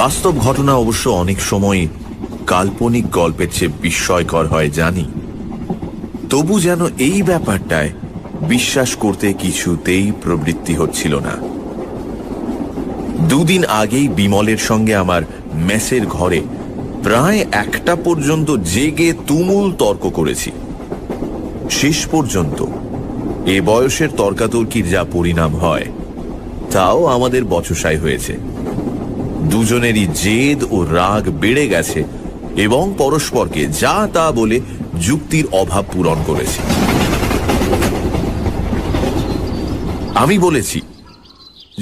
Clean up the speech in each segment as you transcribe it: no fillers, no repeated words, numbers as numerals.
বাস্তব ঘটনা অবশ্য অনেক সময় কাল্পনিক গল্পের চেয়ে বিস্ময়কর হয় জানি, তবু যেন এই ব্যাপারটায় বিশ্বাস করতে কিছুতেই প্রবৃত্তি হচ্ছিল না। দুদিন আগেই বিমলের সঙ্গে আমার মেসের ঘরে প্রায় 1টা পর্যন্ত জেগে তুমুল তর্ক করেছি। শেষ পর্যন্ত এ বয়সের তর্কাতর্কির যা পরিণাম হয় তাও আমাদের বচসাই হয়েছে। দুজনেরই জেদ ও রাগ বেড়ে গেছে এবং পরস্পরকে যা তা বলে যুক্তির অভাব পূরণ করেছে। আমি বলেছি,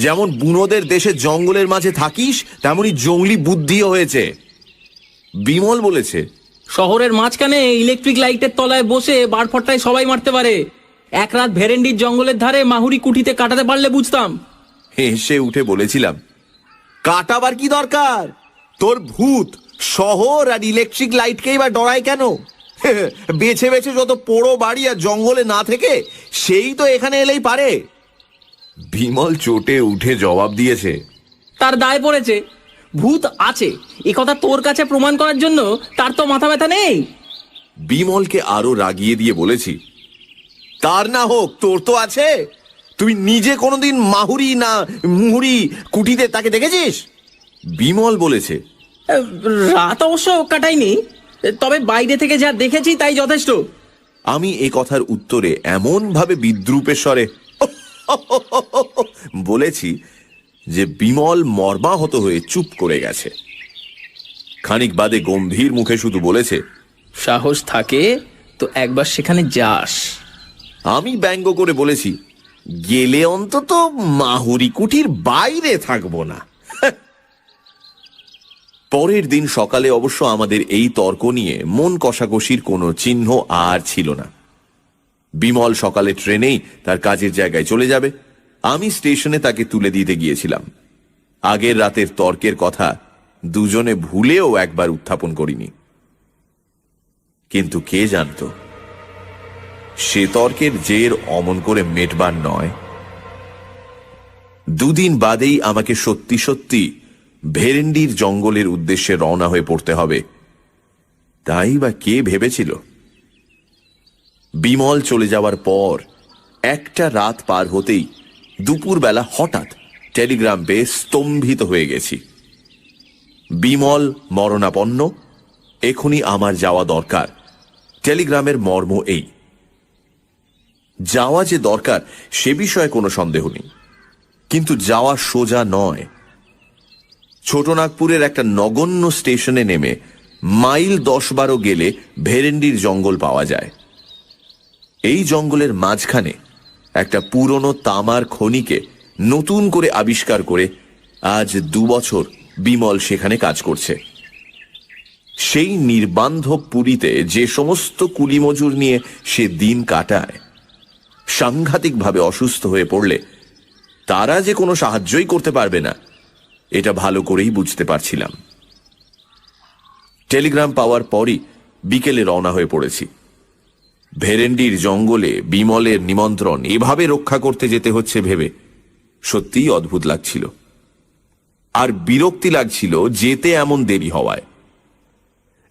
যেমন বুনোদের দেশে জঙ্গলের মাঝে থাকিস তেমনি জঙ্গলি বুদ্ধিও হয়েছে। বিমল বলেছে, শহরের মাঝখানে ইলেকট্রিক লাইটের তলায় বসে বারফট্টায় সবাই মারতে পারে। এক রাত ভেরেন্ডির জঙ্গলের ধারে মাহুরি কুঠিতে কাটাতে পারলে বুঝতাম। হেসে উঠে বলেছিলাম, কাটাবার কি দরকার? তোর ভূত শহর আর ইলেকট্রিক লাইটকেই বা ডরায় কেন? বেছে বেছে যত পোড়ো বাড়ি আর জঙ্গলে না থেকে সেই তো এখানে এলেই পারে। বিমল চোটে উঠে জবাব দিয়েছে, তার দায় পড়েছে। ভূত আছে এ কথা তোর কাছে প্রমাণ করার জন্য তার তো মাথা ব্যথা নেই। বিমলকে আরো রাগিয়ে দিয়ে বলেছি, তার না হোক তোর তো আছে। তুই নিজে কোনোদিন মাহুরি না মুহুরি কুটিতে তাকে দেখেছিস? বিমল বলেছে, রাত অবশ্য কাটাইনি, তবে বাইরে থেকে যা দেখেছি তাই যথেষ্ট। আমি এ কথার উত্তরে এমন ভাবে বিদ্রুপের স্বরে বলেছি যে বিমল মর্মাহত হয়ে চুপ করে গেছে। খানিক বাদে গম্ভীর মুখে শুধু বলেছে, সাহস থাকে তো একবার সেখানে যাস। আমি ব্যঙ্গ করে বলেছি, গেলে অন্তত মাহুরি কুঠির বাইরে থাকবো না। পরের দিন সকালে অবশ্য আমাদের এই তর্ক নিয়ে মন কষাকষির কোনো চিহ্ন আর ছিল না। বিমল সকালে ট্রেনেই তার কাজের জায়গায় চলে যাবে, আমি স্টেশনে তাকে তুলে দিতে গিয়েছিলাম। আগের রাতের তর্কের কথা দুজনে ভুলেও একবার উত্থাপন করিনি। কিন্তু কে জানত সে তর্কের জের অমন করে মেটবার নয়। দুদিন বাদেই আমাকে সত্যি সত্যি ভেরেন্ডির জঙ্গলের উদ্দেশ্যে রওনা হয়ে পড়তে হবে। তাই বা কে ভেবেছিল? বিমল চলে যাওয়ার পর 1টা রাত পার হতেই দুপুরবেলা হঠাৎ টেলিগ্রাম পেয়ে স্তম্ভিত হয়ে গেছি। বিমল মরণাপন্ন, এখনই আমার যাওয়া দরকার। টেলিগ্রামের মর্ম এই, যাওয়া যে দরকার সে বিষয়ে কোনো সন্দেহ নেই, কিন্তু যাওয়া সোজা নয়। ছোটনাগপুরের একটা নগণ্য স্টেশনে নেমে মাইল 10-12 গেলে ভেরেন্ডির জঙ্গল পাওয়া যায়। এই জঙ্গলের মাঝখানে একটা পুরনো তামার খনিকে নতুন করে আবিষ্কার করে আজ 2 বছর বিমল সেখানে কাজ করছে। সেই নির্বান্ধব পুরীতে যে সমস্ত কুলিমজুর নিয়ে সে দিন কাটায়, সাংঘাতিকভাবে অসুস্থ হয়ে পড়লে তারা যে কোনো সাহায্যই করতে পারবে না এটা ভালো করেই বুঝতে পারছিলাম। টেলিগ্রাম পাওয়ার পরই বিকেলে রওনা হয়ে পড়েছি। ভেরেন্ডির জঙ্গলে বিমলের নিমন্ত্রণ এভাবে রক্ষা করতে যেতে হচ্ছে ভেবে সত্যিই অদ্ভুত লাগছিল, আর বিরক্তি লাগছিল যেতে এমন দেরি হওয়ায়।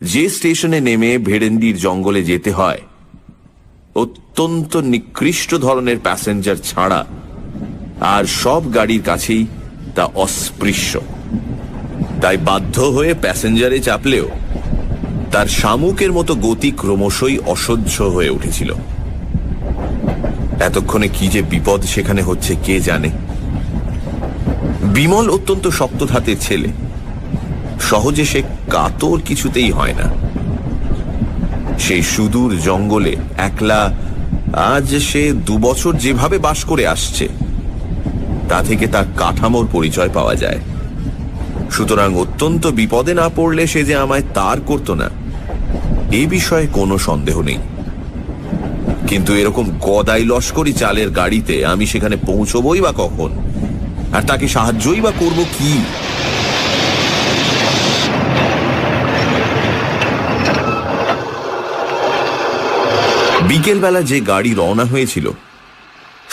যে স্টেশনে নেমে ভেরেন্ডির জঙ্গলে যেতে হয় অত্যন্ত নিকৃষ্ট ধরনের প্যাসেঞ্জার ছাড়া আর সব গাড়ির কাছেই তা অস্পৃশ্য। তাই বাধ্য হয়ে প্যাসেঞ্জারে চাপলেও তার শামুকের মতো গতি ক্রমশই অসহ্য হয়ে উঠেছিল। এতক্ষণে কি যে বিপদ সেখানে হচ্ছে কে জানে। বিমল অত্যন্ত শক্ত হাতের ছেলে, সহজে সে কাতর কিছুতেই হয় না। সেই সুদূর জঙ্গলে একলা আজ সে 2 বছর যেভাবে বাস করে আসছে তা থেকে তার কাঠামোর পরিচয় পাওয়া যায়। সুতরাং অত্যন্ত বিপদে না পড়লে সে যে আমায় তার করত না এ বিষয়ে কোনো সন্দেহ নেই। কিন্তু এরকম গদাই লস্করি চালের গাড়িতে আমি সেখানে পৌঁছবই বা কখন, আর তাকে সাহায্যই বা করব কি? বিকেলবেলা যে গাড়ি রওনা হয়েছিল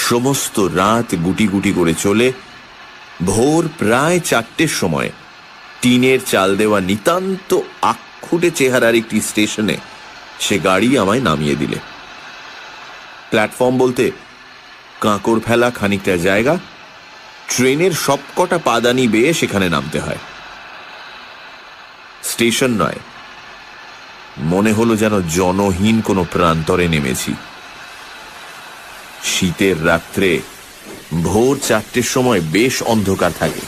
সমস্ত রাত গুটি গুটি করে চলে ভোর প্রায় 4টের সময় টিনের চাল দেওয়া নিতান্ত আক্ষুটে চেহারার একটি স্টেশনে সে গাড়ি আমায় নামিয়ে দিলে। প্ল্যাটফর্ম বলতে কাঁকড় ফেলা খানিকটা জায়গা, ট্রেনের সবকটা পাদানি বেয়ে সেখানে নামতে হয়। স্টেশন নয়, মনে হলো যেন জনহীন কোনো প্রান্তরে নেমেছি। শীতের রাত্রে ভোর 4টের সময় বেশ অন্ধকার থাকে,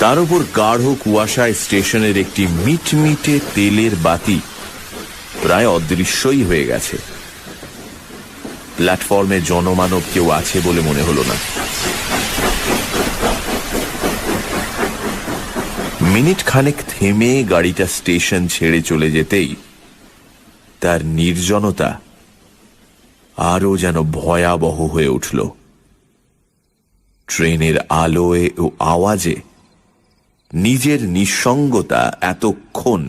তার উপর গাঢ় কুয়াশায় স্টেশনের একটি মিটমিটে তেলের বাতি প্রায় অদৃশ্যই হয়ে গেছে। প্ল্যাটফর্মে জনমানব কেউ আছে বলে মনে হলো না। মিনিট খানেক থেমে গাড়িটা স্টেশন ছেড়ে চলে যেতেই তার নির্জনতা আরো যেন ভয়াবহ হয়ে উঠল। ট্রেনের আলোয় ও আওয়াজে নিজের নিঃসঙ্গতা এতক্ষণ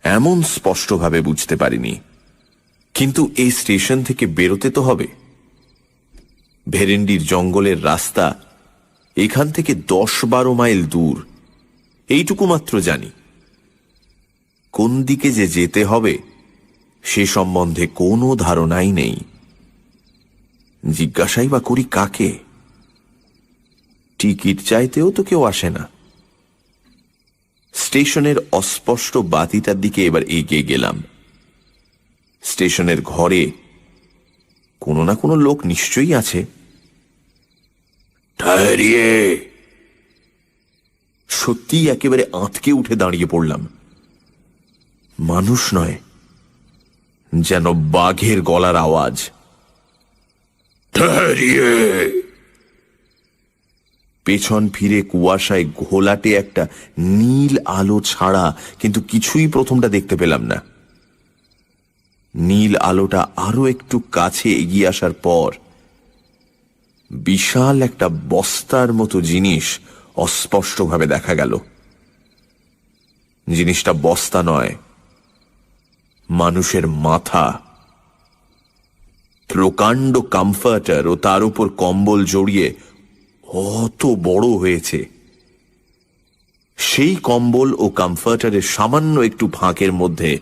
এমন স্পষ্টভাবে বুঝতে পারিনি। কিন্তু এই স্টেশন থেকে বেরোতে তো হবে। ভেরেন্ডির জঙ্গলের রাস্তা এখান থেকে 10-12 মাইল দূর, এইটুকু মাত্র জানি। কোন দিকে যে যেতে হবে সে সম্বন্ধে কোনো ধারণাই নেই। জিজ্ঞাসাই বা করি কাকে? টিকিট চাইতেও তো কেউ আসে না। স্টেশনের অস্পষ্ট বাতিটার দিকে এবার এগিয়ে গেলাম। স্টেশনের ঘরে কোনো না কোনো লোক নিশ্চয়ই আছে। ঠাহরিয়ে! সত্যিই একেবারে আঁতকে উঠে দাঁড়িয়ে পড়লাম। মানুষ নয়, যেন বাঘের গলার আওয়াজ। ঠাহরিয়ে! পেছন ফিরে কুয়াশায় ঘোলাটে একটা নীল আলো ছাড়া কিন্তু কিছুই প্রথমটা দেখতে পেলাম না। নীল আলোটা আরো একটু কাছে এগিয়ে আসার পর বিশাল একটা বস্তার মতো জিনিস অস্পষ্টভাবে দেখা গেল। জিনিসটা বস্তা নয়, মানুষের মাথা। প্রকাণ্ড কমফর্টার ও তার উপর কম্বল জড়িয়ে অত বড় হয়েছে। সেই কম্বল ও কমফর্টারের সামান্য একটু ফাঁকের মধ্যে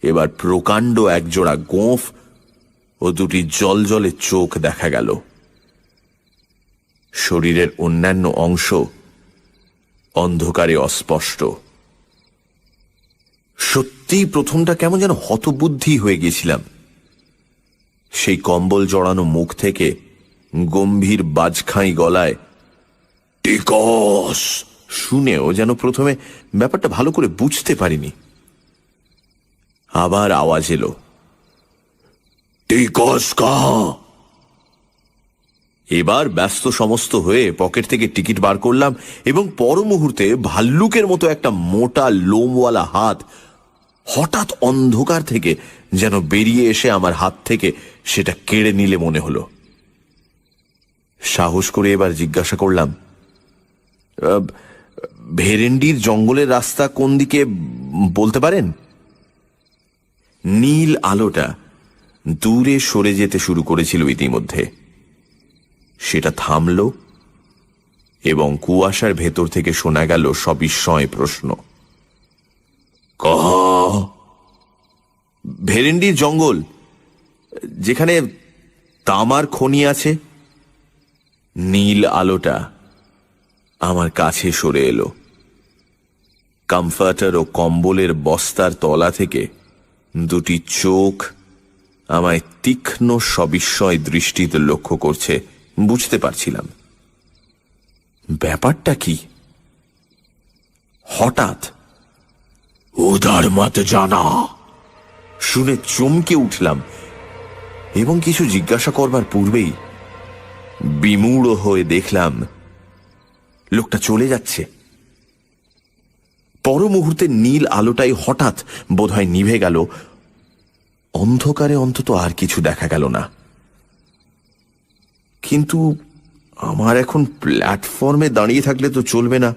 এবার প্রকাণ্ড একজোড়া গোঁফ ও দুটি জলজলে চোখ দেখা গেল। শরীরের অন্যান্য অংশ অন্ধকারে অস্পষ্ট। সত্যি প্রথমটা কেমন যেন হতবুদ্ধি হয়ে গেছিলাম। সেই কম্বল জড়ানো মুখ থেকে গম্ভীর বাজখাঁই গলায় টিকস শুনেও যেন প্রথমে ব্যাপারটা ভালো করে বুঝতে পারিনি। আবার আওয়াজ এলো, টিকস কাহা? এবার ব্যস্ত সমস্ত হয়ে পকেট থেকে টিকিট বার করলাম এবং পর মুহূর্তে ভাল্লুকের মতো একটা মোটা লোমওয়ালা হাত হঠাৎ অন্ধকার থেকে যেন বেরিয়ে এসে আমার হাত থেকে সেটা কেড়ে নিলে মনে হলো। সাহস করে এবার জিজ্ঞাসা করলাম, ভেরেন্ডির জঙ্গলের রাস্তা কোন দিকে বলতে পারেন? নীল আলোটা দূরে সরে যেতে শুরু করেছিল ইতিমধ্যে। সেটা থামল এবং কুয়াশার ভেতর থেকে শোনা গেল সবিস্ময় প্রশ্ন, ভেরেন্ডির জঙ্গল, যেখানে তামার খনি আছে। নীল আলোটা আমার কাছে সরে এলো। কমফর্টার ও কম্বলের বস্তার তলা থেকে দুটি চোখ আমায় তীক্ষ্ণ সবিস্ময় দৃষ্টিতে লক্ষ্য করছে। বুঝতে পারছিলাম ব্যাপারটা কি। হঠাৎ উদার মত জানা শুনে চমকে উঠলাম এবং কিছু জিজ্ঞাসা করবার পূর্বেই বিমূঢ় হয়ে দেখলাম লোকটা চলে যাচ্ছে। পর মুহূর্তে নীল আলোটাই হঠাৎ বোধহয় নিভে গেল। অন্ধকারে অন্তত আর কিছু দেখা গেল না। কিন্তু আমার এখন প্ল্যাটফর্মে দাঁড়িয়ে থাকলে তো চলবে না।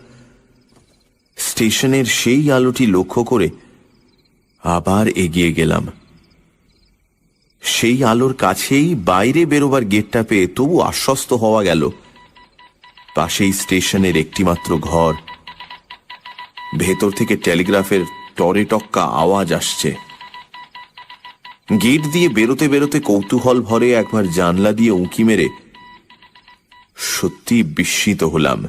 স্টেশনের সেই আলোটি লক্ষ্য করে আবার এগিয়ে গেলাম। সেই আলোর কাছেই বাইরে বেরোবার গেটটা পেয়ে তবু আশ্বস্ত হওয়া গেল পাশেই স্টেশনের একটিমাত্র ঘর, ভেতর থেকে টেলিগ্রাফের টরে টক্কা আওয়াজ আসছে। গেট দিয়ে বেরোতে বেরোতে কৌতূহল ভরে একবার জানলা দিয়ে উঁকি মেরে সত্যি বিস্মিত হলাম।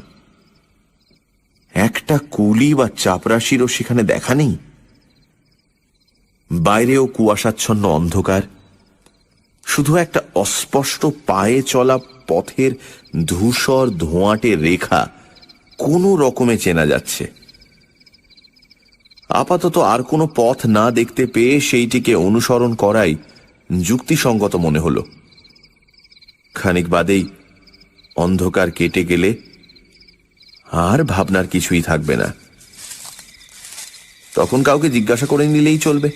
একটা কুলি বা চাপরাশিরও সেখানে দেখা নেই। বাইরেও কুয়াশাচ্ছন্ন অন্ধকার, শুধু একটা অস্পষ্ট পায়ে চলা পথের ধূসর ধোঁয়াটে রেখা কোনো রকমে চেনা যাচ্ছে। আপাতত আর কোনো পথ না দেখতে পেয়ে সেইটিকে অনুসরণ করাই যুক্তিসঙ্গত মনে হল। খানিক বাদেই অন্ধকার কেটে গেলে আর ভাবনার কিছুই থাকবে না। তখন কাউকে জিজ্ঞাসা করে নিলেই চলবে।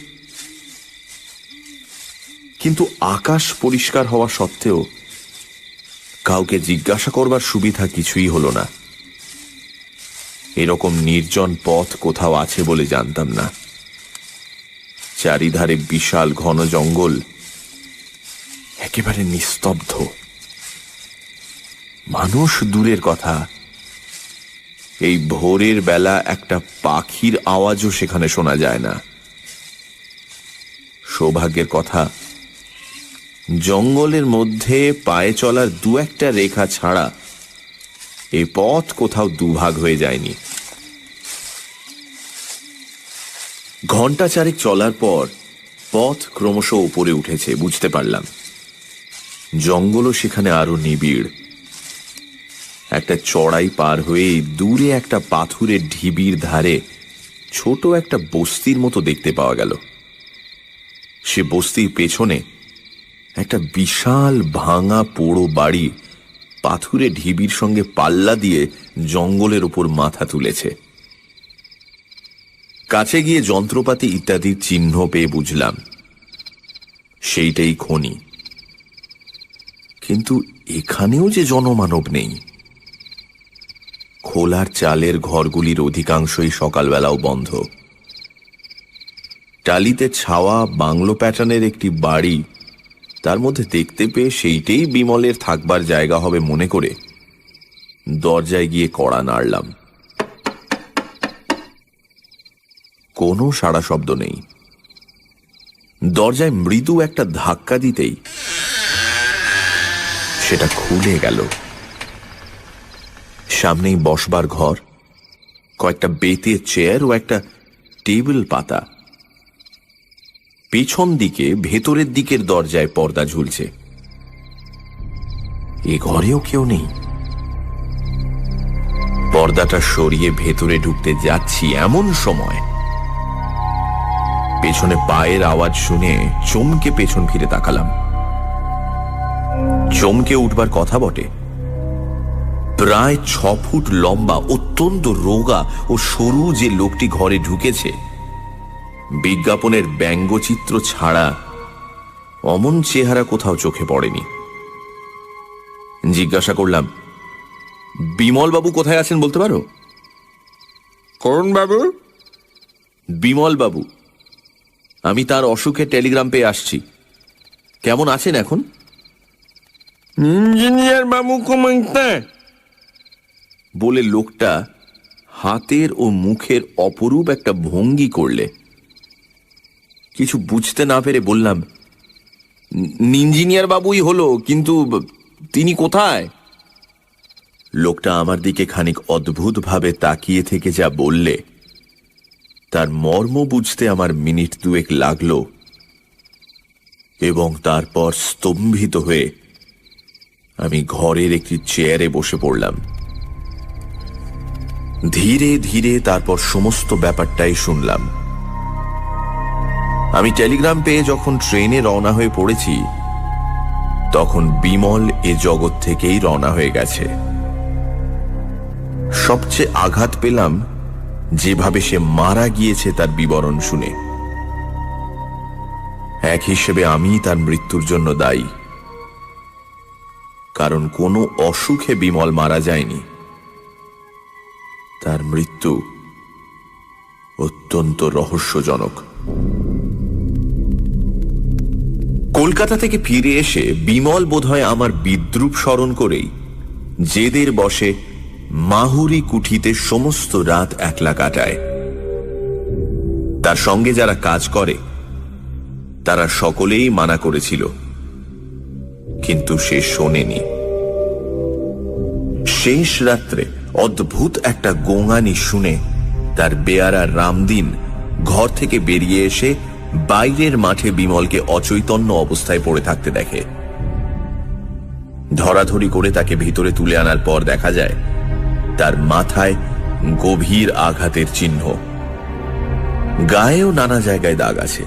কিন্তু আকাশ পরিষ্কার হওয়া সত্ত্বেও কাউকে জিজ্ঞাসা করবার সুবিধা কিছুই হলো না। এরকম নির্জন পথ কোথাও আছে বলে জানতাম না। চারিধারে বিশাল ঘন জঙ্গল, একেবারে নিস্তব্ধ। মানুষ দূরের কথা, এই ভোরের বেলা একটা পাখির আওয়াজও সেখানে শোনা যায় না। সৌভাগ্যের কথা, জঙ্গলের মধ্যে পায়ে চলার দু একটা রেখা ছাড়া এই পথ কোথাও দুভাগ হয়ে যায়নি। ঘণ্টা চারেক চলার পর পথ ক্রমশ উপরে উঠেছে বুঝতে পারলাম। জঙ্গলও সেখানে আরো নিবিড়। একটা চড়াই পার হয়ে দূরে একটা পাথুরের ঢিবির ধারে ছোট একটা বস্তির মতো দেখতে পাওয়া গেল। সে বস্তির পেছনে একটা বিশাল ভাঙা পোড়ো বাড়ি পাথুরে ঢিবির সঙ্গে পাল্লা দিয়ে জঙ্গলের উপর মাথা তুলেছে। কাছে গিয়ে যন্ত্রপাতি ইত্যাদির চিহ্ন পেয়ে বুঝলাম সেইটাই খনি। কিন্তু এখানেও যে জনমানব নেই। খোলার চালের ঘরগুলির অধিকাংশই সকালবেলাও বন্ধ। টালিতে ছাওয়া বাংলো প্যাটার্নের একটি বাড়ি তার মধ্যে দেখতে পেয়ে সেইটাই বিমলের থাকবার জায়গা হবে মনে করে দরজায় গিয়ে কড়া নাড়লাম। কোনো সাড়া শব্দ নেই। দরজায় মৃদু একটা ধাক্কা দিতেই সেটা খুলে গেল। সামনেই বসবার ঘর, কয়েকটা বেতের চেয়ার ও একটা টেবিল পাতা। পেছন দিকে ভেতরের দিকের দরজায় পর্দা ঝুলছে। এ ঘরেও কেউ নেই। পর্দাটা সরিয়ে ভেতরে ঢুকতে যাচ্ছি এমন সময় পেছনে পায়ের আওয়াজ শুনে চমকে পেছন ফিরে তাকালাম। চমকে উঠবার কথা বটে। প্রায় 6 ফুট লম্বা, অত্যন্ত রোগা ও সরু যে লোকটি ঘরে ঢুকেছে, বিজ্ঞাপনের ব্যঙ্গচিত্র ছাড়া অমন চেহারা কোথাও চোখে পড়েনি। জিজ্ঞাসা করলাম, বিমল বাবু কোথায় আছেন বলতে পারো? কোন বাবু? বিমল বাবু। আমি তার অসুখের টেলিগ্রাম পেয়ে আসছি। কেমন আছেন এখন? ইঞ্জিনিয়ার বাবু কমাইতে বলে লোকটা হাতের ও মুখের অপরূপ একটা ভঙ্গি করলে। কিছু বুঝতে না পেরে বললাম, ইঞ্জিনিয়ার বাবুই হলো, কিন্তু তিনি কোথায়? লোকটা আমার দিকে খানিক অদ্ভুতভাবে তাকিয়ে থেকে যা বললে তার মর্ম বুঝতে আমার মিনিট দুয়েক লাগলো, এবং তারপর স্তম্ভিত হয়ে আমি ঘরের একটি চেয়ারে বসে পড়লাম। ধীরে ধীরে তারপর সমস্ত ব্যাপারটাই শুনলাম। আমি টেলিগ্রাম পেয়ে যখন ট্রেনে রওনা হয়ে পড়েছি তখন বিমল এ জগৎ থেকেই রওনা হয়ে গেছে। সবচেয়ে আঘাত পেলাম যেভাবে সে মারা গিয়েছে তার বিবরণ শুনে। এক হিসেবে আমি তার মৃত্যুর জন্য দায়ী, কারণ কোনো অসুখে বিমল মারা যায়নি। তার মৃত্যু অত্যন্ত রহস্যজনক। কলকাতা থেকে ফিরে এসে বিমল বোধহয় আমার বিদ্রূপ স্মরণ করেই জেদের বসে মাহুরি কুঠিতে সমস্ত রাত একলা কাটায়। তার সঙ্গে যারা কাজ করে তারা সকলেই মানা করেছিল, কিন্তু সে শোনেনি। শেষ রাত্রে অদ্ভুত একটা গোঙানি শুনে তার বেয়ারা রামদিন ঘর থেকে বেরিয়ে এসে বাইরের মাঠে বিমলকে অচৈতন্য অবস্থায় পড়ে থাকতে দেখে। ধরাধরি করে তাকে ভিতরে তুলে আনার পর দেখা যায় তার মাথায় গভীর আঘাতের চিহ্ন, গায়েও নানা জায়গায় দাগ আছে।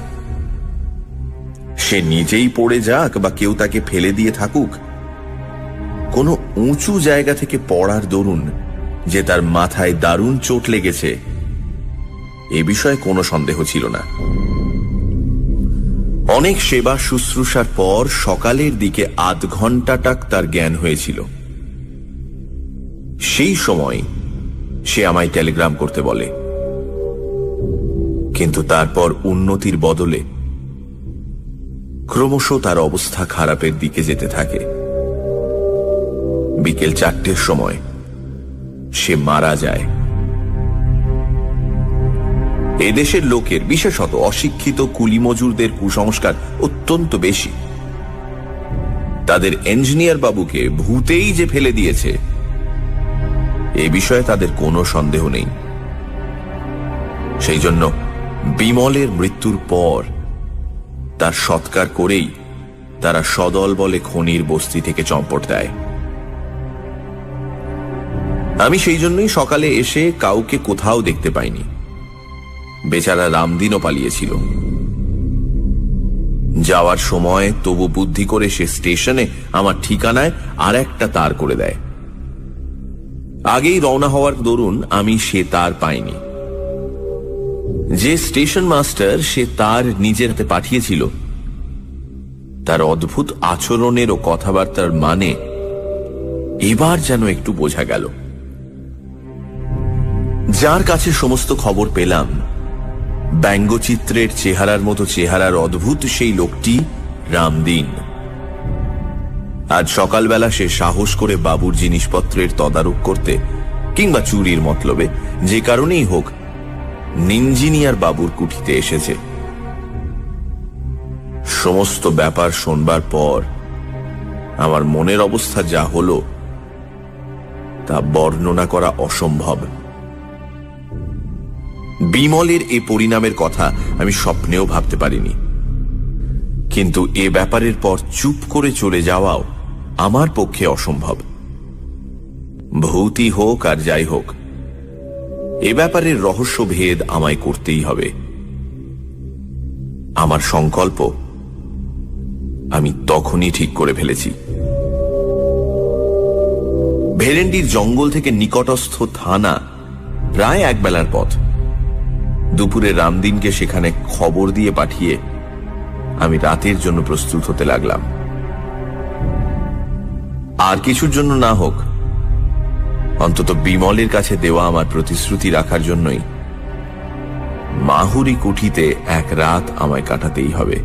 সে নিজেই পড়ে যাক বা কেউ তাকে ফেলে দিয়ে থাকুক, কোনো উঁচু জায়গা থেকে পড়ার দরুন যে তার মাথায় দারুণ চোট লেগেছে এ বিষয়ে কোনো সন্দেহ ছিল না। অনেক সেবা শুশ্রূষার পর সকালের দিকে আধ ঘন্টাটাক তার জ্ঞান হয়েছিল। সেই সময় সে আমায় টেলিগ্রাম করতে বলে, কিন্তু তারপর উন্নতির বদলে ক্রমশ তার অবস্থা খারাপের দিকে যেতে থাকে। বিকেল 4টের সময় সে মারা যায়। এদেশের লোকের, বিশেষত অশিক্ষিত কুলি মজুরদের কুসংস্কার অত্যন্ত বেশি। তাদের ইঞ্জিনিয়ার বাবুকে ভূতেই যে ফেলে দিয়েছে এ বিষয়ে তাদের কোনো সন্দেহ নেই। সেই জন্য বিমলের মৃত্যুর পর তার সৎকার করেই তারা সদল বলে খনির বস্তি থেকে চম্পট দেয়। আমি সেই জন্যই সকালে এসে কাউকে কোথাও দেখতে পাইনি। বেচারা রামদিনও পালিয়েছিল। যাওয়ার সময় তবু বুদ্ধি করে সে স্টেশনে আমার ঠিকানায় আর একটা তার করে দেয়। আগেই রওনা হওয়ার দরুন আমি সে তার পাইনি। যে স্টেশন মাস্টার সে তার নিজের হাতে পাঠিয়েছিল তার অদ্ভুত আচরণের ও কথাবার্তার মানে এবার যেন একটু বোঝা গেল। যার কাছে সমস্ত খবর পেলাম, ব্যঙ্গচিত্রের চেহারার মতো চেহারার অদ্ভুত সেই লোকটি রামদিন। আজ সকালবেলা সে সাহস করে বাবুর জিনিসপত্রের তদারক করতে কিংবা চুরির মতলবে যে কারণেই হোক ইঞ্জিনিয়ার বাবুর কুঠিতে এসেছে। সমস্ত ব্যাপার শোনবার পর আমার মনের অবস্থা যা হলো তা বর্ণনা করা অসম্ভব। বিমলের এ পরিণামের কথা আমি স্বপ্নেও ভাবতে পারিনি, কিন্তু এ ব্যাপারের পর চুপ করে চলে যাওয়াও আমার পক্ষে অসম্ভব। ভূতই হোক আর যাই হোক, এ ব্যাপারের রহস্য ভেদ আমায় করতেই হবে। আমার সংকল্প আমি তখনই ঠিক করে ফেলেছি। ভেরেন্ডির জঙ্গল থেকে নিকটস্থ থানা প্রায় এক বেলার পথ। দুপুরে রামদিনকে সেখানে খবর দিয়ে পাঠিয়ে আমি রাতের জন্য প্রস্তুত হতে লাগলাম। আর কিছুর জন্য না হোক, অন্তত বিমলের কাছে দেওয়া আমার প্রতিশ্রুতি রাখার জন্যই মাহুরি কুঠিতে এক রাত আমায় কাটাতেই হবে।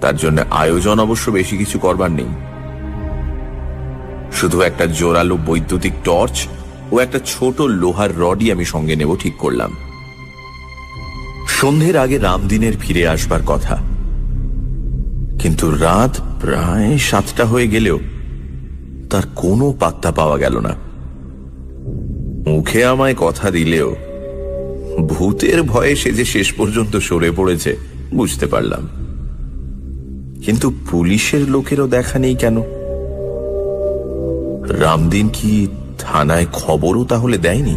তার জন্য আয়োজন অবশ্য বেশি কিছু করবার নেই। শুধু একটা জোরালো বৈদ্যুতিক টর্চ ও একটা ছোট লোহার রডই আমি সঙ্গে নেব ঠিক করলাম। সন্ধ্যের আগে রামদিনের ফিরে আসবার কথা, কিন্তু রাত প্রায় 7টা হয়ে গেলেও তার কোনো পাত্তা পাওয়া গেল না। মুখে আমায় কথা দিলেও ভূতের ভয়ে সে যে শেষ পর্যন্ত সরে পড়েছে বুঝতে পারলাম। কিন্তু পুলিশের লোকেরও দেখা নেই কেন? রামদিন কি থানায় খবরও তাহলে দেয়নি?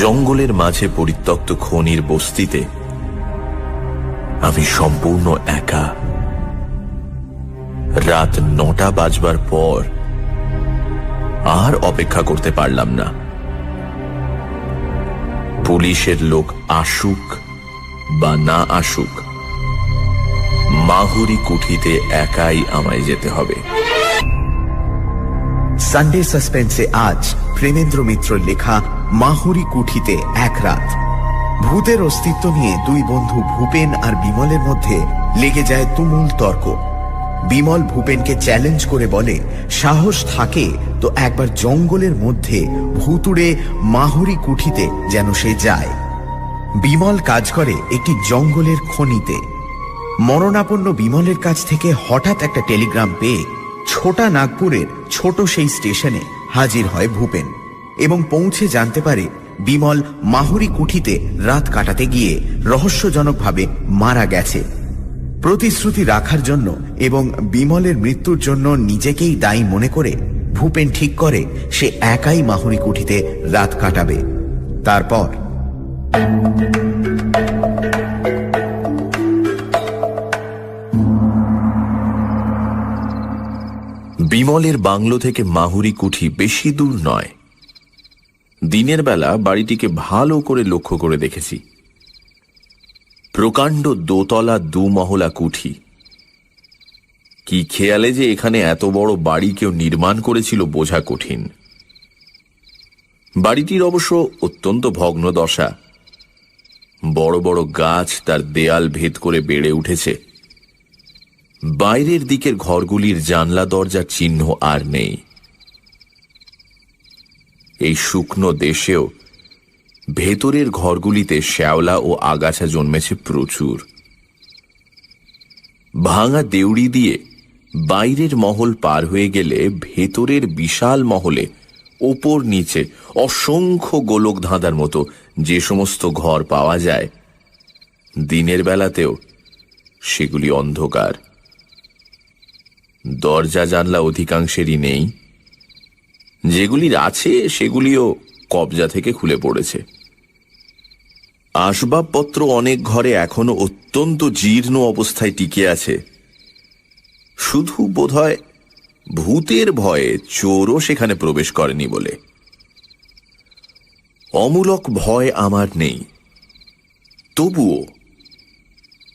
জঙ্গলের মাঝে পরিত্যক্ত খনির বস্তিতে আমি সম্পূর্ণ একা। রাত 9টা বাজবার পর আর অপেক্ষা করতে পারলাম না। পুলিশের লোক আসুক বা না আসুক, মাহুরি কুঠিতে একাই আমায় যেতে হবে। সানডে সাসপেন্সে আজ প্রেমেন্দ্র মিত্র লেখা মাহুরি কুঠিতে এক রাত। ভূতের অস্তিত্ব নিয়ে দুই বন্ধু ভূপেন আর বিমলের মধ্যে লেগে যায় তুমুল তর্ক। বিমল ভূপেনকে চ্যালেঞ্জ করে বলে, সাহস থাকে তো একবার জঙ্গলের মধ্যে ভুতুড়ে মাহুরি কুঠিতে যেন সে যায়। বিমল কাজ করে একটি জঙ্গলের খনিতে। মরণাপন্ন বিমলের কাছ থেকে হঠাৎ একটা টেলিগ্রাম পেয়ে ছোটা নাগপুরের ছোট সেই স্টেশনে হাজির হয় ভূপেন এবং পৌঁছে জানতে পারে বিমল মাহুরি কুঠিতে রাত কাটাতে গিয়ে রহস্যজনকভাবে মারা গেছে। প্রতিশ্রুতি রাখার জন্য এবং বিমলের মৃত্যুর জন্য নিজেকেই দায়ী মনে করে ভূপেন ঠিক করে সে একাই মাহুরি কুঠিতে রাত কাটাবে। তারপর বিমলের বাংলো থেকে মাহুরি কুঠি বেশি দূর নয়। দিনের বেলা বাড়িটিকে ভালো করে লক্ষ্য করে দেখেছি। প্রকাণ্ড দোতলা দুমহলা কুঠি। কি খেয়ালে যে এখানে এত বড় বাড়ি কেউ নির্মাণ করেছিল বোঝা কঠিন। বাড়িটির অবশ্য অত্যন্ত ভগ্ন দশা। বড় বড় গাছ তার দেয়াল ভেদ করে বেড়ে উঠেছে। বাইরের দিকের ঘরগুলির জানলা দরজার চিহ্ন আর নেই। এই শুকনো দেশেও ভেতরের ঘরগুলিতে শ্যাওলা ও আগাছা জন্মেছে প্রচুর। ভাঙা দেউড়ি দিয়ে বাইরের মহল পার হয়ে গেলে ভেতরের বিশাল মহলে ওপর নিচে অসংখ্য গোলক ধাঁধার মতো যে সমস্ত ঘর পাওয়া যায়, দিনের বেলাতেও সেগুলি অন্ধকার। দরজা জানলা অধিকাংশেরই নেই। যেগুলির আছে সেগুলিও কবজা থেকে খুলে পড়েছে। আসবাবপত্র অনেক ঘরে এখনো অত্যন্ত জীর্ণ অবস্থায় টিকে আছে। শুধু বোধহয় ভূতের ভয়ে চোরও সেখানে প্রবেশ করেনি বলে। অমূলক ভয় আমার নেই, তবুও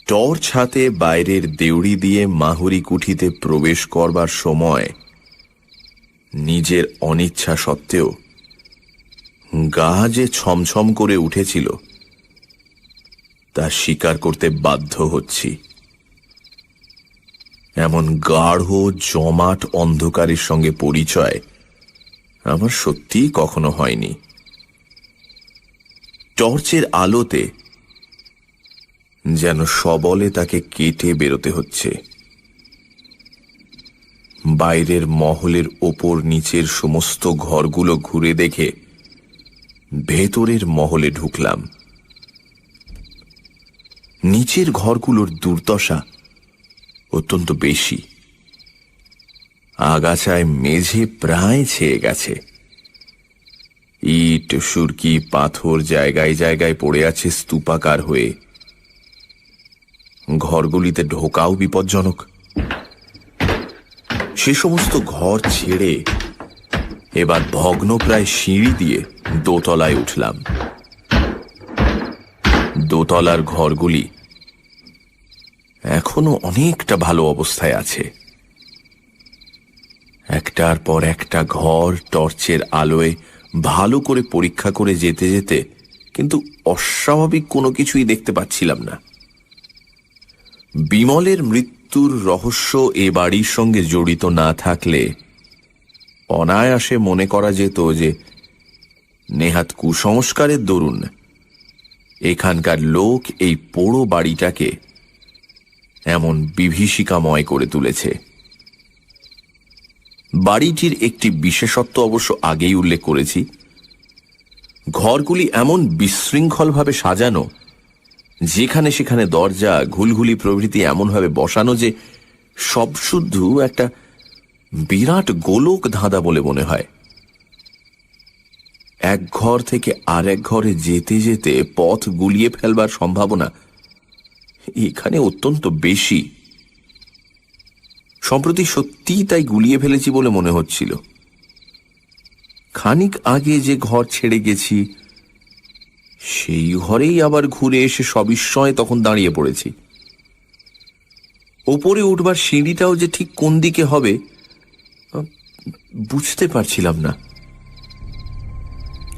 টর্চ হাতে বাইরের দেউড়ি দিয়ে মাহুরি কুঠিতে প্রবেশ করবার সময় নিজের অনিচ্ছা সত্ত্বেও গা যে ছমছম করে উঠেছিল তা স্বীকার করতে বাধ্য হচ্ছি। এমন গাঢ় জমাট অন্ধকারের সঙ্গে পরিচয় আমার সত্যিই কখনো হয়নি। টর্চের আলোতে যেন সবলে তাকে কেটে বেরোতে হচ্ছে। বাইরের মহলের ওপর নিচের সমস্ত ঘরগুলো ঘুরে দেখে ভেতরের মহলে ঢুকলাম। নিচের ঘরগুলোর দুর্দশা অত্যন্ত বেশি। আগাছায় মেঝে প্রায় ছেয়ে গেছে। ইট সুরকি পাথর জায়গায় জায়গায় পড়ে আছে স্তূপাকার হয়ে। ঘরগুলিতে ঢোকাও বিপজ্জনক। সে সমস্ত ঘর ছেড়ে এবার ভগ্নপ্রায় সিঁড়ি দিয়ে দোতলায় উঠলাম। দোতলার ঘরগুলি এখনো অনেকটা ভালো অবস্থায় আছে। একটার পর একটা ঘর টর্চের আলোয় ভালো করে পরীক্ষা করে যেতে যেতে কিন্তু অস্বাভাবিক কোনো কিছুই দেখতে পাচ্ছিলাম না। বিমলের মৃত্যুর রহস্য এ বাড়ির সঙ্গে জড়িত না থাকলে অনায়াসে মনে করা যেত যে নেহাত কুসংস্কারের দরুন এখানকার লোক এই পোড়ো বাড়িটাকে এমন বিভীষিকাময় করে তুলেছে। বাড়িটির একটি বিশেষত্ব অবশ্য আগেই উল্লেখ করেছি। ঘরগুলি এমন বিশৃঙ্খলভাবে সাজানো, যেখানে সেখানে দরজা ঘুলঘুলি প্রভৃতি এমনভাবে বসানো যে সব শুদ্ধ একটা বিরাট গোলক ধাঁধা বলে মনে হয়। এক ঘর থেকে আর এক ঘরে যেতে যেতে পথ গুলিয়ে ফেলবার সম্ভাবনা এখানে অত্যন্ত বেশি। সম্প্রতি সত্যিই তাই গুলিয়ে ফেলেছি বলে মনে হচ্ছিল। খানিক আগে যে ঘর ছেড়ে গেছি সেই ঘরেই আবার ঘুরে এসে সবিস্ময়ে তখন দাঁড়িয়ে পড়েছি। ওপরে উঠবার সিঁড়িটাও যে ঠিক কোন দিকে হবে বুঝতে পারছিলাম না।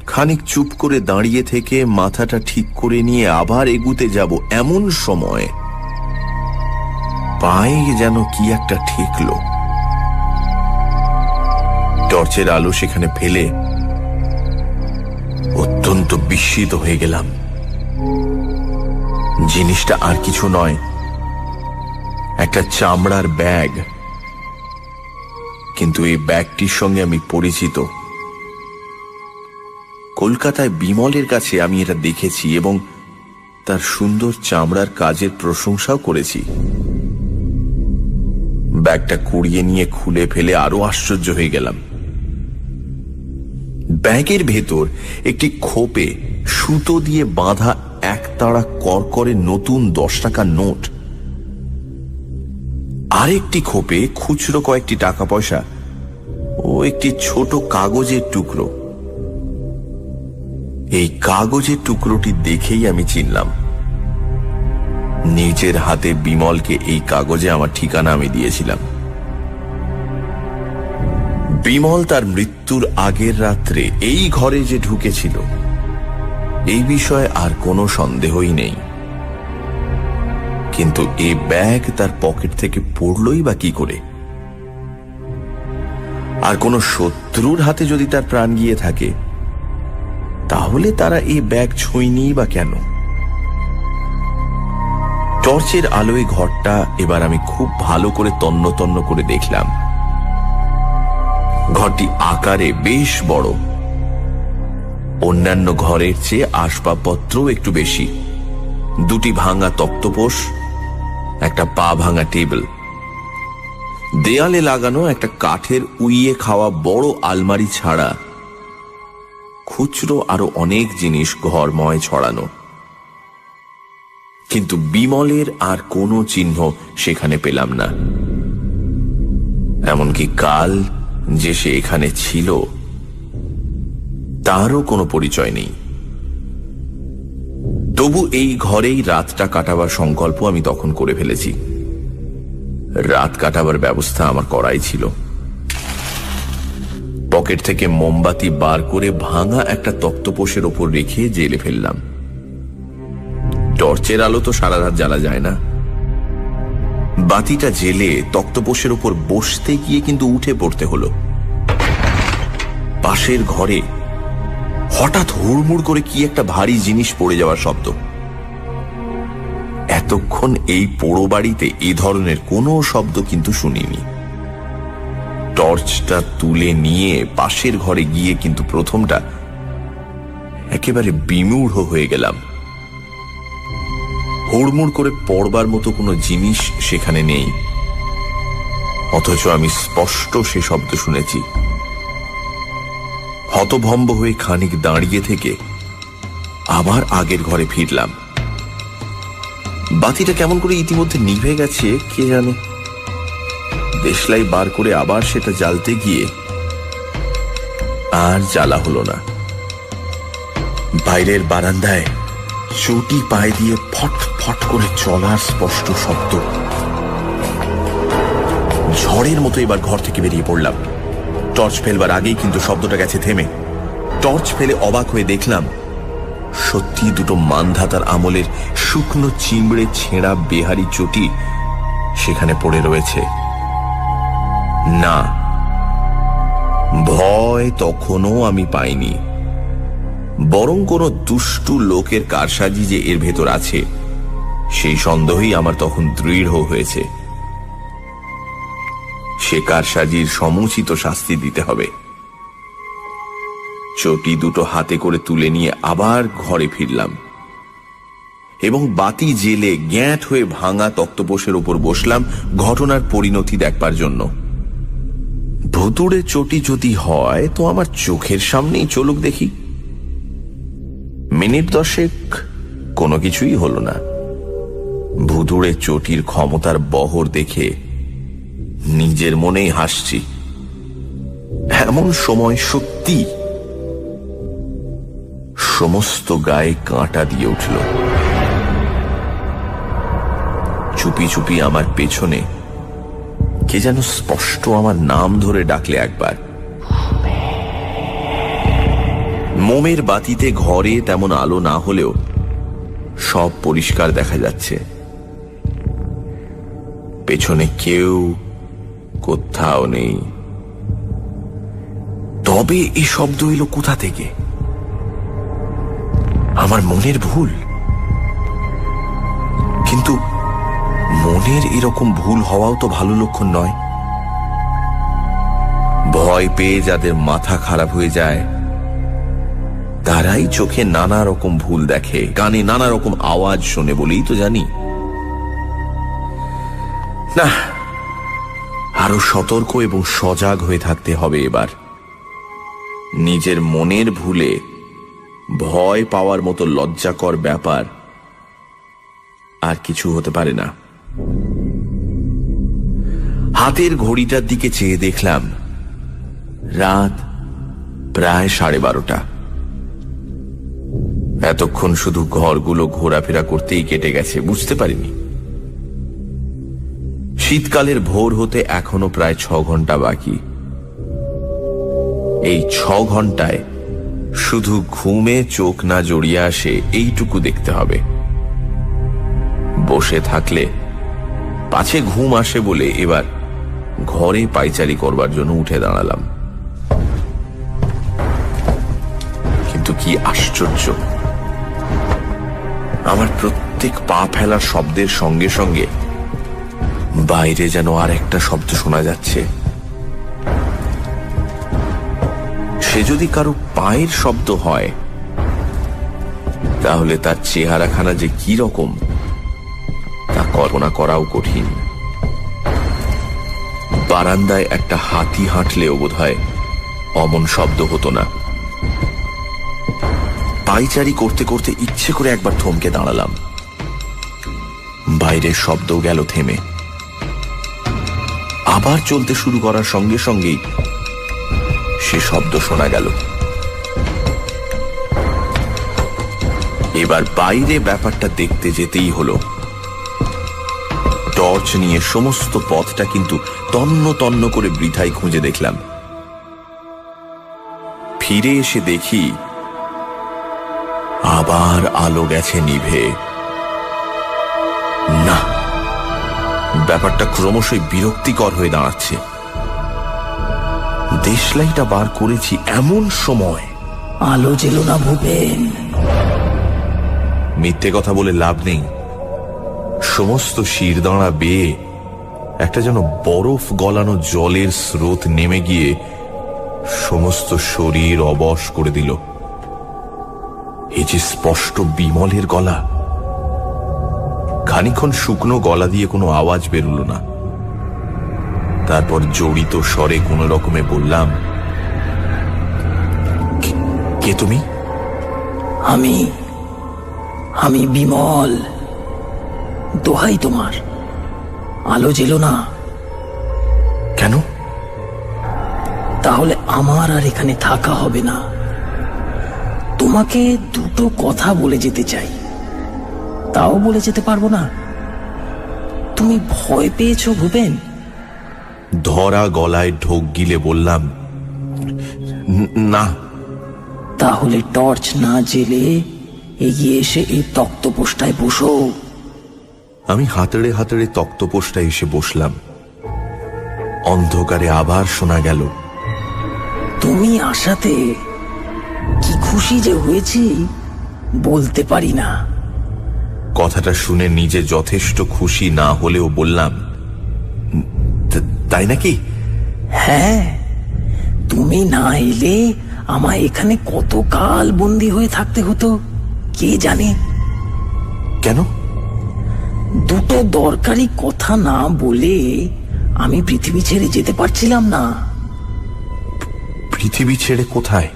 খানিক চুপ করে দাঁড়িয়ে থেকে মাথাটা ঠিক করে নিয়ে আবার এগুতে যাব এমন সময় পায়ে যেন কি একটা ঠেকল। টর্চের আলো সেখানে ফেলে অত্যন্ত বিস্মিত হয়ে গেলাম। জিনিসটা আর কিছু নয়, একটা চামড়ার ব্যাগ। কিন্তু এই ব্যাগটির সঙ্গে আমি পরিচিত। কলকাতায় বিমলের কাছে আমি এটা দেখেছি এবং তার সুন্দর চামড়ার কাজের প্রশংসাও করেছি। ব্যাগটা কুড়িয়ে নিয়ে খুলে ফেলে আরো আশ্চর্য হয়ে গেলাম। ব্যাগের ভেতর একটি খোপে সুতো দিয়ে বাঁধা একতাড়া করকরে নতুন 10 টাকার নোট, আরেকটি খোপে খুচরো কয়েকটি টাকা পয়সা ও একটি ছোট কাগজের টুকরো। এই কাগজের টুকরোটি দেখেই আমি চিনলাম। নিজের হাতে বিমলকে এই কাগজে আমার ঠিকানা আমি দিয়েছিলাম। বিমল তার মৃত্যুর আগের রাত্রে এই ঘরে যে ঢুকেছিল, এই বিষয়ে আর কোনো সন্দেহই নেই। কিন্তু এই ব্যাগ তার পকেট থেকে পড়লই বা কি করে? আর কোনো শত্রুর হাতে যদি তার প্রাণ গিয়ে থাকে, তাহলে তারা এই ব্যাগ ছুঁয়নি বা কেন? টর্চের আলোয় ঘরটা এবার আমি খুব ভালো করে তন্ন তন্ন করে দেখলাম। ঘরটি আকারে বেশ বড়, অন্যান্য ঘরের চেয়ে আসবাবপত্রও একটু বেশি। দুটি ভাঙা তক্তপোষ, একটা পা ভাঙা টেবিল, দেয়ালে লাগানো একটা কাঠের উইয়ে খাওয়া বড় আলমারি ছাড়া খুচরো আরো অনেক জিনিস ঘরময় ছড়ানো। কিন্তু বিমলের আর কোনো চিহ্ন সেখানে পেলাম না। এমনকি কাল যে সে এখানে ছিল তারও কোনো পরিচয় নেই। তবু এই ঘরেই রাতটা কাটাবার সংকল্প আমি তখন করে ফেলেছি। রাত কাটাবার ব্যবস্থা আমার করাই ছিল। পকেট থেকে মোমবাতি বার করে ভাঙা একটা তক্তপোষের ওপর রেখে জেলে ফেললাম। টর্চের আলো তো সারা রাত জ্বালা যায় না। বাতিটা জেলে তক্তপোষের ওপর বসতে গিয়ে কিন্তু উঠে পড়তে হলো। পাশের ঘরে হঠাৎ হুড়মুড় করে কি একটা ভারী জিনিস পড়ে যাওয়ার শব্দ। এতক্ষণ এই পোড়ো বাড়িতে এ ধরনের কোনো শব্দ কিন্তু শুনিনি। টর্চটা তুলে নিয়ে পাশের ঘরে গিয়ে কিন্তু প্রথমটা একেবারে বিমূঢ় হয়ে গেলাম। হুড়মুড় করে পড়বার মতো কোনো জিনিস সেখানে নেই, অথচ আমি স্পষ্ট সে শব্দ শুনেছি। হতভম্ব হয়ে খানিক দাঁড়িয়ে থেকে আবার আগের ঘরে ফিরলাম। বাতিটা কেমন করে ইতিমধ্যে নিভে গেছে কে জানে। দেশলাই বার করে আবার সেটা জ্বালতে গিয়ে আর জ্বালা হলো না। বাইরের বারান্দায় চটি পায়ে দিয়ে ফট ফট করে চলার স্পষ্ট শব্দ। ঝড়ের মতো এবার ঘর থেকে বেরিয়ে পড়লাম। টর্চ ফেলবার আগেই কিন্তু শব্দটা গেছে থেমে। টর্চ ফেলে অবাক হয়ে দেখলাম সত্যি দুটো মানধাতার আমলের শুকনো চিমড়ে ছেঁড়া বেহারি চটি সেখানে পড়ে রয়েছে। না, ভয় তখনও আমি পাইনি, বরং কোন দুষ্টু লোকের কারসাজি যে এর ভেতর আছে সেই সন্দেহই আমার তখন দৃঢ় হয়েছে। সে কারসাজির সমুচিত শাস্তি দিতে হবে। চটি দুটো হাতে করে তুলে নিয়ে আবার ঘরে ফিরলাম এবং বাতি জেলে গ্যাঁট হয়ে ভাঙা তক্তপোষের উপর বসলাম ঘটনার পরিণতি দেখবার জন্য। ভুতুড়ে চটি যদি হয় তো আমার চোখের সামনেই চলুক দেখি। মিনিট 10 কোনো কিছুই হলো না। ভুতুড়ে চটির ক্ষমতার বহর দেখে নিজের মনেই হাসছি। এমন সময় সত্যি সমস্ত গায়ে কাঁটা দিয়ে উঠল। চুপি চুপি আমার পেছনে কে যেন স্পষ্ট আমার নাম ধরে ডাকলে একবার। মোমের বাতিতে ঘরে তেমন আলো না হলেও সব পরিষ্কার দেখা যাচ্ছে। পেছনে কেউ কোথাও নেই। তবে এই শব্দ এলো কোথা থেকে? আমার মনের ভুল? কিন্তু মনের এরকম ভুল হওয়াও তো ভালো লক্ষণ নয়। ভয় পেয়ে যাদের মাথা খারাপ হয়ে যায় তারাই চোখে নানা রকম ভুল দেখে, কানে নানা রকম আওয়াজ শোনে বলেই তো জানি। না, আরো সতর্ক এবং সজাগ হয়ে থাকতে হবে এবার। নিজের মনের ভুলে ভয় পাওয়ার মতো লজ্জাকর ব্যাপার আর কিছু হতে পারে না। হাতের ঘড়িটার দিকে চেয়ে দেখলাম রাত প্রায় 12:30। এতক্ষণ শুধু ঘরগুলো ঘোরাফেরা করতেই কেটে গেছে, বুঝতে পারিনি শীতকালের ভোর হতে এখনো প্রায় 6 ঘন্টা বাকি। এই 6 ঘন্টায় শুধু ঘুমে চোখ না জড়িয়ে আসে এইটুকু দেখতে হবে। বসে থাকলে পাছে ঘুম আসে বলে এবার ঘরে পায়চারি করবার জন্য উঠে দাঁড়ালাম। কিন্তু কি আশ্চর্য, আমার প্রত্যেক পা ফেলার শব্দের সঙ্গে সঙ্গে বাইরে যেন আর একটা শব্দ শোনা যাচ্ছে। সে যদি কারো পায়ের শব্দ হয় তাহলে তার চেহারাখানা যে কি রকম তা কল্পনা করাও কঠিন। বারান্দায় একটা হাতি হাঁটলেও বোধহয় অমন শব্দ হতো না। পায়চারি করতে করতে ইচ্ছে করে একবার থমকে দাঁড়ালাম। বাইরের শব্দ গেল থেমে। আবার চলতে শুরু করার সঙ্গে সঙ্গেই সে শব্দ শোনা গেল। এবার বাইরে ব্যাপারটা দেখতে যেতেই হলো। টর্চ নিয়ে সমস্ত পথটা কিন্তু তন্ন তন্ন করে বৃথাই খুঁজে দেখলাম। ফিরে এসে দেখি আবার আলো গেছে নিভে। না, ব্যাপারটা ক্রমশই বিরক্তিকর হয়ে দাঁড়াচ্ছে। দেশলাইটা বার করেছি এমন সময়। আলো জ্বেলো না ভূপেন। মিথ্যে কথা বলে লাভ নেই। সমস্ত শিরদাঁড়া বেয়ে একটা যেন বরফ গলানো জলের স্রোত নেমে গিয়ে সমস্ত শরীর অবশ করে দিল। এই যে স্পষ্ট বিমলের গলা। খানিকক্ষণ শুকনো গলা দিয়ে কোনো আওয়াজ বেরুল না। তারপর জড়িত স্বরে কোনো রকমে বললাম, কে তুমি? আমি বিমল। দোহাই তোমার, আলো জ্বেলো না। কেন? তাহলে আমার আর এখানে থাকা হবে না। তোমাকে দুটো কথা বলে যেতে চাই, তাও বলে যেতে পারবো না। তুমি ভয় পেয়েছো ভূপেন? ধরা গলায় ঢোক গিলে বললাম, না। তাহলে টর্চ না জেলে এগিয়ে এসে এই তক্তপোষটায় বসো। আমি হাতড়ে হাতড়ে তক্তপোষটায় এসে বসলাম। অন্ধকারে আবার শোনা গেল, তুমি আসাতে কি খুশি যে হয়েছি বলতে পারি না। কথাটা শুনে নিজে যথেষ্ট খুশি না হলেও বললাম, তাই নাকি? হ্যাঁ, তুমি না এলে আমায় এখানে কতকাল বন্দী হয়ে থাকতে হতো কে জানে। কেন? দুটো দরকারি কথা না বলে আমি পৃথিবী ছেড়ে যেতে পারছিলাম না। পৃথিবী ছেড়ে কোথায়?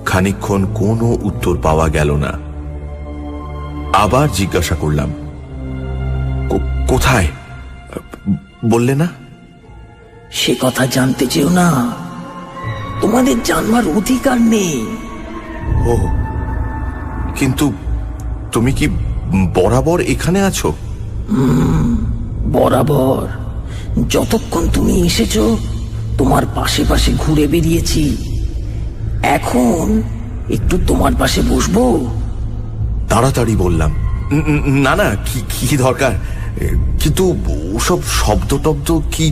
খানিকক্ষণ কোনো উত্তর পাওয়া গেল না। আবার জিজ্ঞাসা করলাম, কোথায় বললে না? সে কথা জানতে চেও না, তোমাদের জানবার অধিকার নেই। ও, কিন্তু তুমি কি বরাবর এখানে আছো? বরাবর। যতক্ষণ তুমি এসেছো তোমার পাশে পাশে ঘুরে বেরিয়েছি। এখন একটু তোমার পাশে বসবো। তাড়াতাড়ি বললাম, না না, কি দরকার। কিন্তু ওসব শব্দ টব্দ কি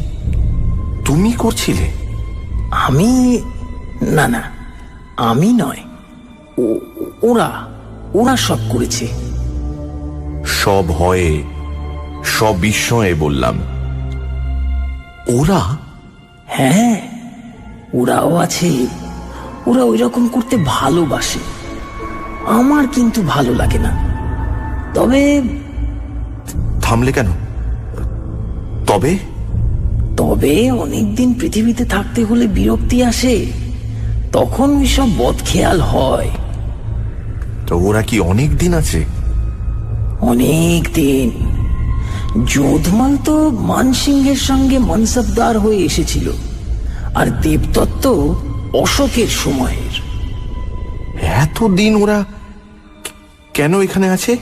তুমি করছিলে? আমি না না, আমি নয়, ওরা ওরা সব করেছে। সভয়ে সবিস্ময়ে বললাম, ওরা? হ্যাঁ, ওরাও আছে। ওরা ওই রকম করতে ভালোবাসে, আমার কিন্তু ভালো লাগে না। তবে থামলে কেন? তবে তবে অনেকদিন পৃথিবীতে থাকতে হলে বিরক্তি আসে, তখন ওইসব বদখেয়াল হয়। তো ওরা কি অনেক দিন আছে? অনেক দিন। যোধমাল তো মানসিংহের সঙ্গে মনসবদার হয়ে এসেছিল, আর দেবদত্ত অশোকের সময়ের। এতদিন ওরা কেন এখানে আছে?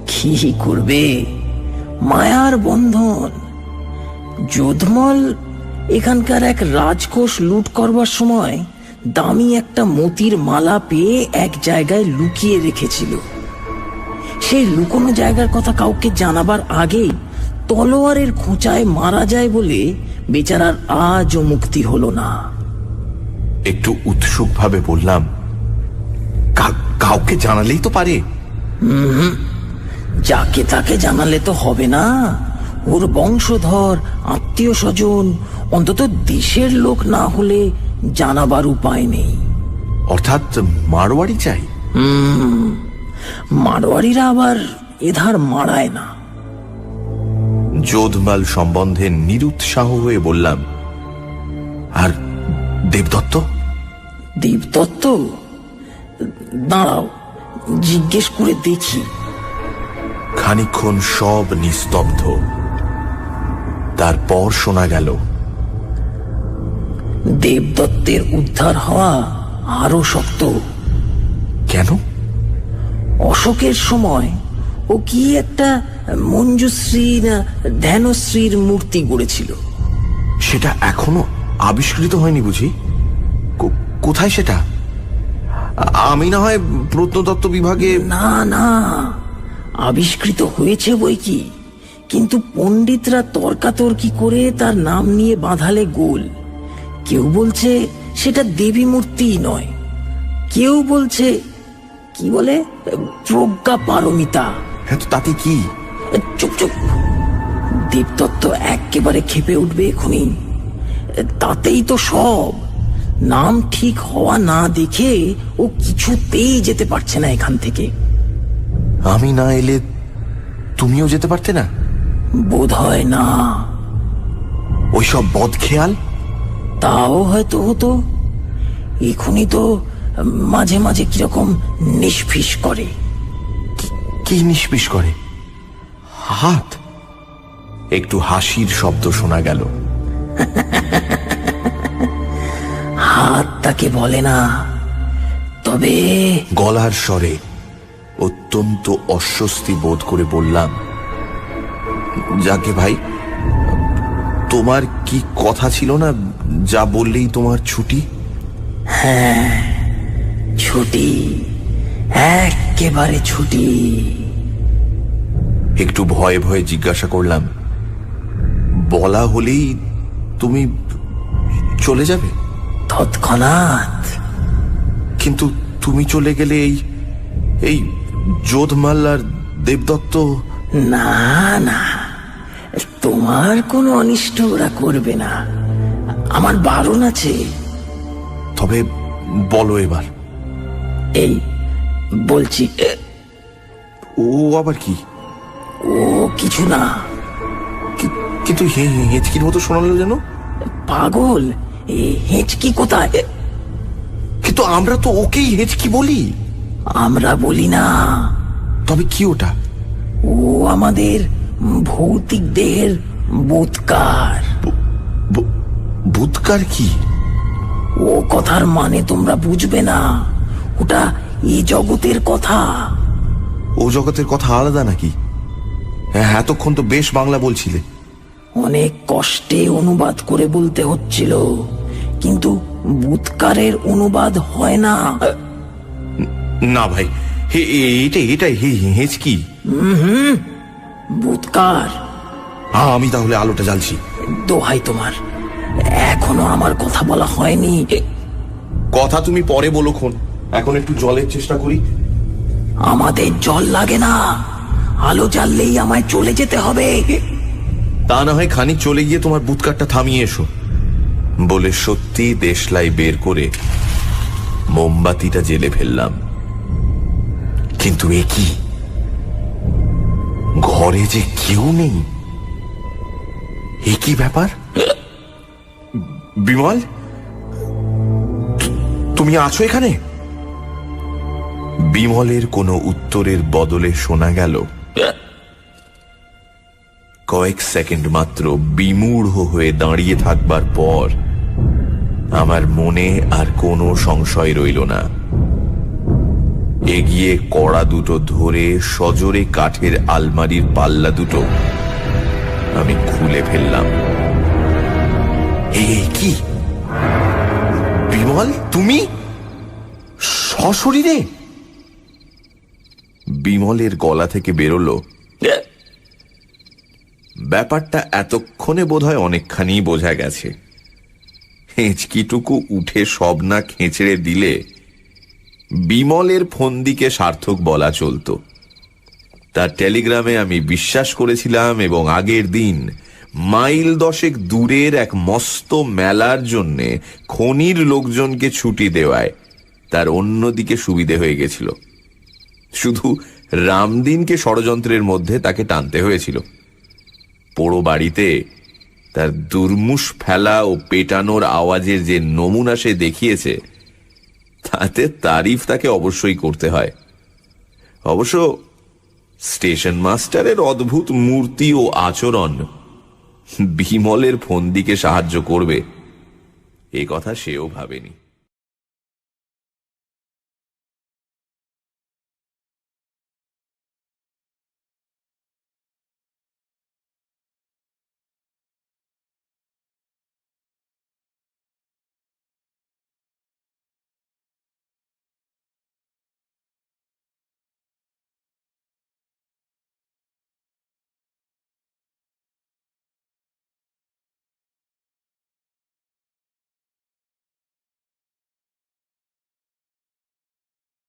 কি করবে, মায়ার বন্ধন। যোধমল এখানকার এক রাজকোষ লুট করবার সময় দামি একটা মতির মালা পেয়ে এক জায়গায় লুকিয়ে রেখেছিল। সেই লুকোনো জায়গার কথা কাউকে জানাবার আগেই তলোয়ারের খোঁচায় মারা যায় বলে বেচারার আজও মুক্তি হলো না। একটু উৎসুক ভাবে বললাম, কাউকে জানালেই তো পারে। যাকে তাকে জানালে তো হবে না। ওর বংশধর, আত্মীয় স্বজন, অন্তত দেশের লোক না হলে জানাবার উপায় নেই। অর্থাৎ মারোয়ারি চাই? মারোয়ারিরা আবার এধার মারায় না। যোধমাল সম্বন্ধে নিরুৎসাহ হয়ে বললাম, আর দেবদত্ত? দেবদত্ত? দাঁড়াও, জিজ্ঞেস করে দেখি। খানিকক্ষণ সব নিস্তব্ধ। তারপর শোনা গেল, দেবদত্তের উদ্ধার হওয়া আরো শক্ত। কেন? অশোকের সময় ও কি একটা মঞ্জুশ্রী না ধ্যানশ্রীর মূর্তি গড়েছিল। সেটা এখনো আবিষ্কৃত হয়নি বুঝি? কোথায় সেটা? আমি না হয় প্রত্নতত্ত্ব বিভাগে। না না, আবিষ্কৃত হয়েছে বই কি, কিন্তু পণ্ডিতরা তর্কাতর্কি করে তার নাম নিয়ে বাঁধালে গোল। কেউ বলছে সেটা দেবী মূর্তিই নয়, কেউ বলছে কি বলে প্রজ্ঞা পারমিতা। হ্যাঁ, তো তাতে কি? চুপ চুপ, দেবদত্ত একেবারে ক্ষেপে উঠবে এখনই। তাতেই তো সব। নাম ঠিক হওয়া না দেখে ও কিছুতেই যেতে পারছে না এখান থেকে। আমি না এলে তুমিও যেতে পারতে না? বোধ হয় না। ওইসব বদখেয়াল? তাও হয়তো হতো। এখনই তো মাঝে মাঝে কিরকম নিষ্ফিস করে। কি নিষ্পিস করে? হাত? একটু হাসির শব্দ শোনা গেল। হাত তাকে বলে না, তবে গলার স্বরে অত্যন্ত অস্বস্তি বোধ করে বললাম, যাকে ভাই, তোমার কি কথা ছিল না, যা বললেই তোমার ছুটি? হ্যাঁ, ছুটি, একেবারে ছুটি। একটু ভয়ে ভয়ে জিজ্ঞাসা করলাম, বলা হলেই তুমি চলে যাবে? তৎক্ষণাৎ। কিন্তু তুমি চলে গেলে এই যোধমাল আর দেবদত্ত? না না, তোমার কোনো অনিষ্ট ওরা করবে না, আমার বারণ আছে। তবে বলো এবার। এই বলছি। ও আবার কি? ও কিছু না। কিন্তু হেঁচকির মতো শোনালো যেন। পাগল, হেঁচকি কোথায়? কিন্তু আমরা তো ওকেই হেঁচকি বলি। আমরা বলি না। তবে কি ওটা? ও আমাদের ভৌতিক দেহের বোধকার। ভূতকার কি? ও কথার মানে তোমরা বুঝবে না। ওটা এই জগতের কথা। ও জগতের কথা আলাদা নাকি? এতক্ষণ তো বেশ বাংলা বলছিলে। অনেক কষ্টে অনুবাদ করে বলতে হচ্ছিল, কিন্তু ভূতকারের অনুবাদ হয় না। না ভাই, এটাই হেঁচকি। ভূতকার। আমি তাহলে আলোটা জ্বালছি। দোহাই তোমার, এখন এখনো আমার কথা বলা হয়নি। কথা তুমি পরে বলো খন, এখন একটু জলের চেষ্টা করি। আমাদের জল লাগে না, আলো জ্বাললেই আমায় চলে যেতে হবে। তা না হয় খানিক চলে গিয়ে তোমার বুৎকারটা থামিয়ে এসো। বলে সত্যি দেশলাই বের করে মোমবাতিটা জেলে ফেললাম। কিন্তু এ কি, ঘরে যে কেউ নেই। এ কি ব্যাপার? বিমল, তুমি আছো এখানে? বিমলের কোনো উত্তরের বদলে শোনা গেল কয়েক সেকেন্ড মাত্র বিমূঢ় হয়ে দাঁড়িয়ে থাকবার পর আমার মনে আর কোনো সংশয় রইল না। এগিয়ে কড়া দুটো ধরে সজোরে কাঠের আলমারির পাল্লা দুটো আমি খুলে ফেললাম। এই কি বিমল, তুমি সশরীরে? বিমলের গলা থেকে বেরোলো, ব্যাপারটা এতক্ষণে বোধহয় অনেকখানি বোঝা গেছে। হেঁচকিটুকু উঠে সব না খেঁচড়ে দিলে বিমলের ফন্দিকে সার্থক বলা চলতো। তার টেলিগ্রামে আমি বিশ্বাস করেছিলাম এবং আগের দিন মাইল 10 দূরের এক মস্ত মেলার জন্যে খনির লোকজনকে ছুটি দেওয়ায় তার অন্যদিকে সুবিধে হয়ে গেছিল। শুধু রামদিনকে ষড়যন্ত্রের মধ্যে তাকে টানতে হয়েছিল। পোড়ো বাড়িতে তার দুর্মুষ ফেলা ও পেটানোর আওয়াজের যে নমুনা সে দেখিয়েছে, তাতে তারিফ তাকে অবশ্যই করতে হয়। অবশ্য স্টেশন মাস্টারের অদ্ভুত মূর্তি ও আচরণ বিমলের ফন্দিকে সাহায্য করবে এ কথা সেও ভাবেনি।